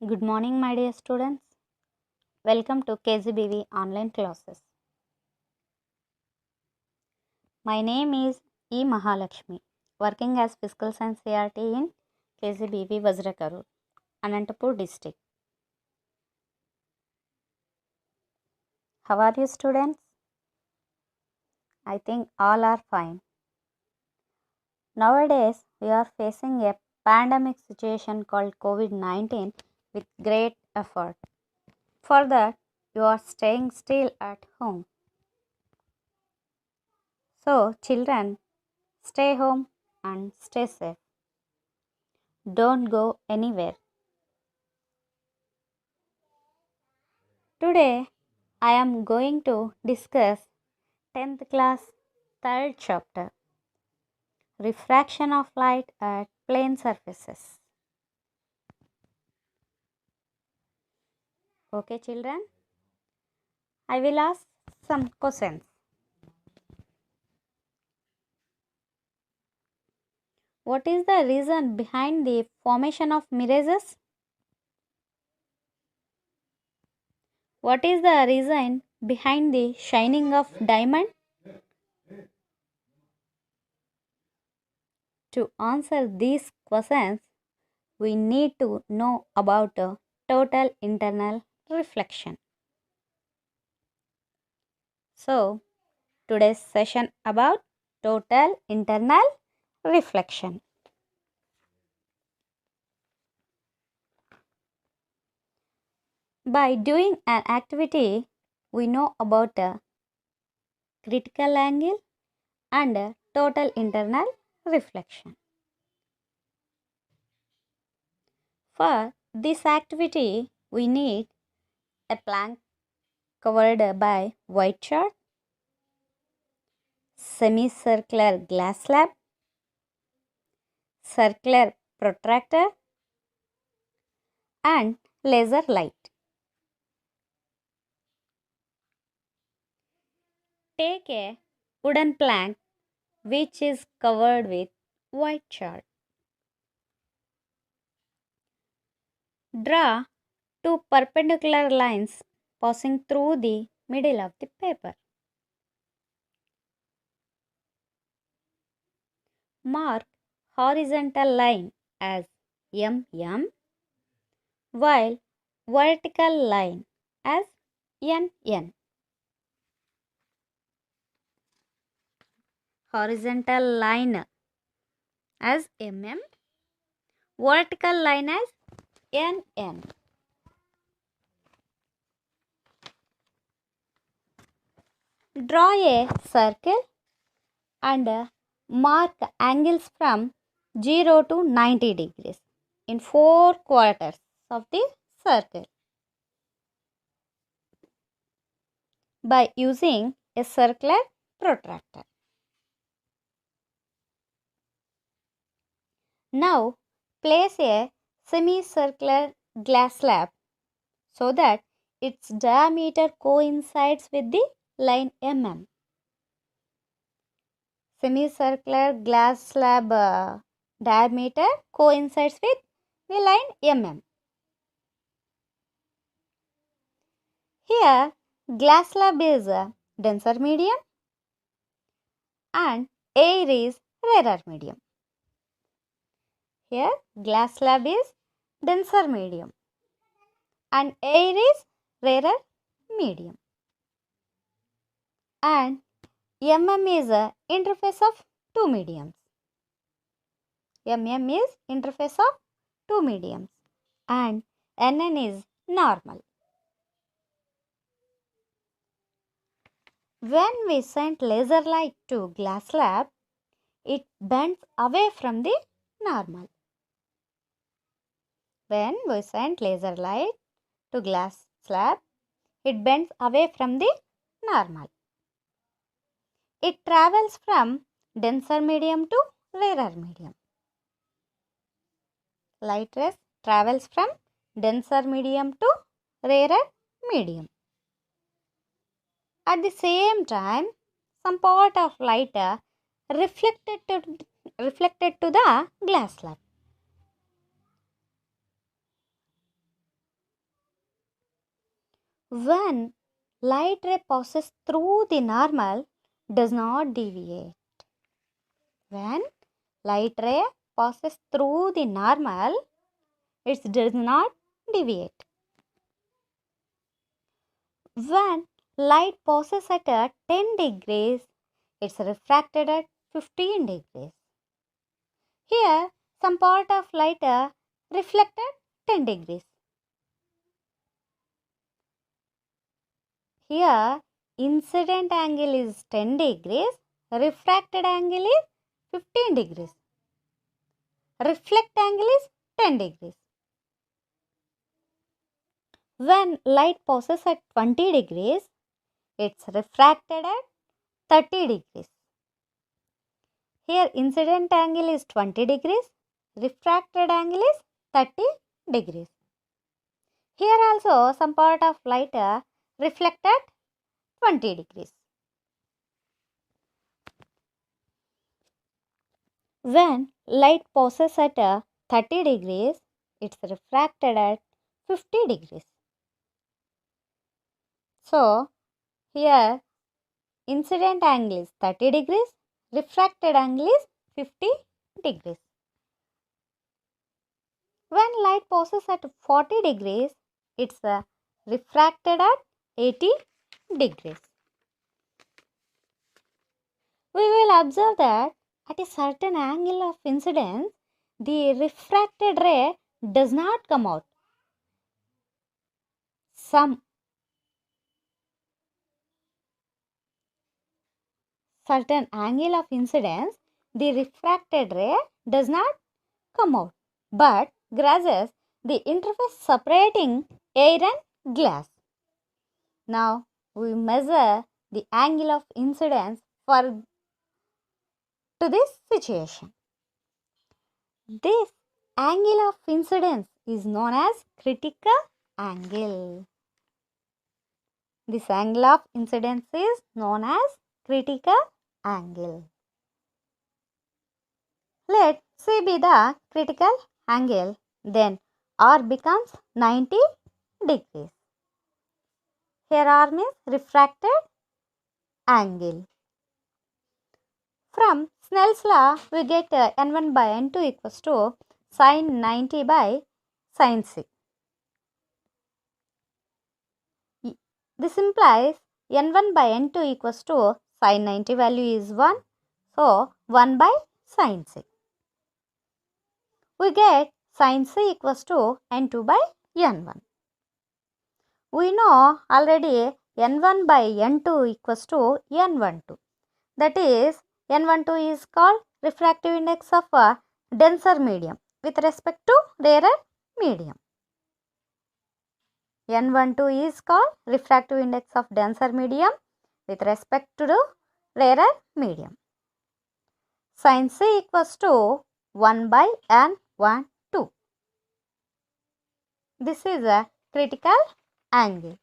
Good morning, my dear students. Welcome to KZBV online classes. My name is E. Mahalakshmi, working as Physical Science CRT in KZBV Vajrakarur, Anantapur district. How are you, students? I think all are fine. Nowadays, we are facing a pandemic situation called COVID-19 with great effort. For that, you are staying still at home. So, children, stay home and stay safe. Don't go anywhere. Today, I am going to discuss 10th class 3rd chapter, Refraction of Light at Plane Surfaces. Okay, children? I will ask some questions. What is the reason behind the formation of mirages? What is the reason behind the shining of diamond? To answer these questions, we need to know about total internal reflection. So, today's session about total internal reflection. By doing an activity, we know about a critical angle and a total internal reflection. For this activity, we need a plank covered by white chart, semicircular glass slab, circular protractor, and laser light. Take a wooden plank which is covered with white chart. Draw two perpendicular lines passing through the middle of the paper. Mark horizontal line as MM while vertical line as NN. Horizontal line as vertical line as NN. Draw a circle and mark angles from 0 to 90 degrees in 4 quarters of the circle by using a circular protractor. Now place a semicircular glass slab so that its diameter coincides with the line MM. Semicircular glass slab diameter coincides with the line MM. Here, glass slab is a denser medium and air is rarer medium. Here, glass slab is denser medium and air is rarer medium. And MM is a interface of two mediums. MM is interface of two mediums and NN is normal. When we send laser light to glass slab, it bends away from the normal. When we send laser light to glass slab, it bends away from the normal. It travels from denser medium to rarer medium. Light rays travels from denser medium to rarer medium. At the same time, some part of light reflected to the glass slab. When light ray passes through the normal, does not deviate. When light ray passes through the normal, it does not deviate. When light passes at 10 degrees, it's refracted at 15 degrees. Here, some part of light reflected 10 degrees. Here, incident angle is 10 degrees, refracted angle is 15 degrees. Reflect angle is 10 degrees. When light passes at 20 degrees, it's refracted at 30 degrees. Here, incident angle is 20 degrees, refracted angle is 30 degrees. Here also, some part of light reflect at 20 degrees. When light passes at 30 degrees, it's refracted at 50 degrees. So, here incident angle is 30 degrees, refracted angle is 50 degrees. When light passes at 40 degrees, it's refracted at 80 degrees. We will observe that at a certain angle of incidence, the refracted ray does not come out. Some certain angle of incidence, the refracted ray does not come out, but grazes the interface separating air and glass. Now, we measure the angle of incidence to this situation. This angle of incidence is known as critical angle. This angle of incidence is known as critical angle. Let C be the critical angle, then R becomes 90 degrees. Here R means refracted angle. From Snell's law, we get N1 by N2 equals to sin 90 by sin C. This implies N1 by N2 equals to sin 90 value is 1. So, 1 by sin C. We get sin C equals to N2 by N1. We know already N1 by N2 equals to N12. That is, N12 is called refractive index of a denser medium with respect to rarer medium. N12 is called refractive index of denser medium with respect to the rarer medium. Sin C equals to 1 by N12. This is a critical angle.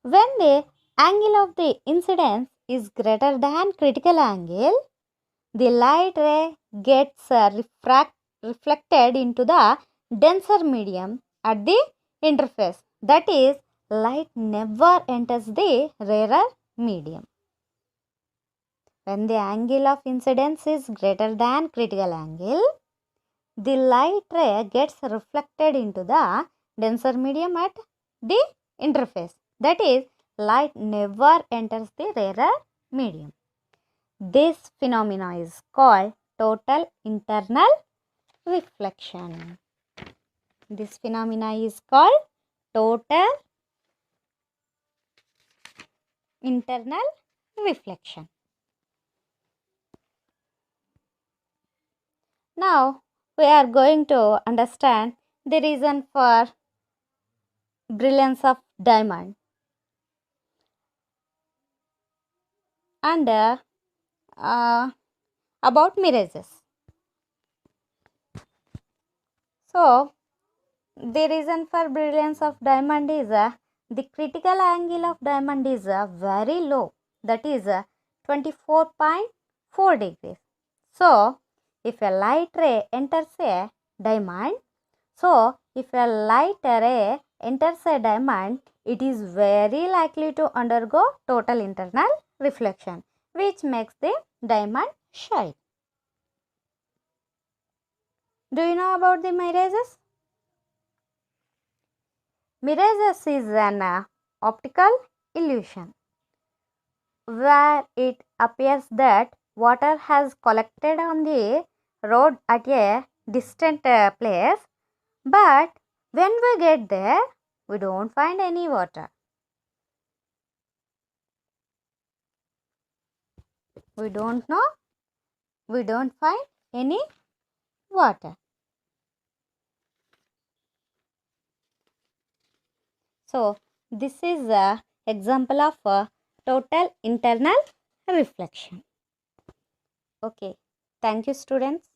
When the angle of the incidence is greater than critical angle, the light ray gets reflected into the denser medium at the interface. That is, light never enters the rarer medium. When the angle of incidence is greater than critical angle, the light ray gets reflected into the denser medium at the interface. That is, light never enters the rarer medium. This phenomena is called total internal reflection. This phenomena is called total internal reflection. Now, we are going to understand the reason for brilliance of diamond and about mirages. So, the reason for brilliance of diamond is the critical angle of diamond is very low, that is 24.4 degrees. So, if a light ray enters a diamond, enters a diamond, it is very likely to undergo total internal reflection, which makes the diamond shine. Do you know about the mirages? Mirages is an optical illusion where it appears that water has collected on the road at a distant place, but when we get there, we don't find any water. We don't find any water. So, this is an example of a total internal reflection. Okay, thank you students.